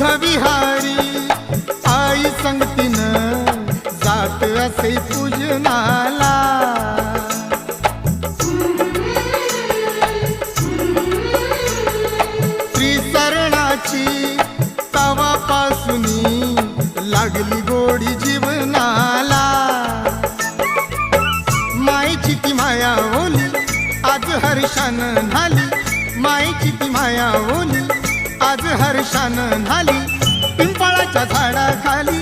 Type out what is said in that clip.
विहारी आई संगतीनं जात असे पूजनाला। त्रिसरणाची तवापासूनी लागली गोडी जीवनाला। मायेची ती माया ओली आज हर्षानं न्हाली, मायेची ती माया ओली आज हर्षानं न्हाली। पिंपळाच्या झाडाखाली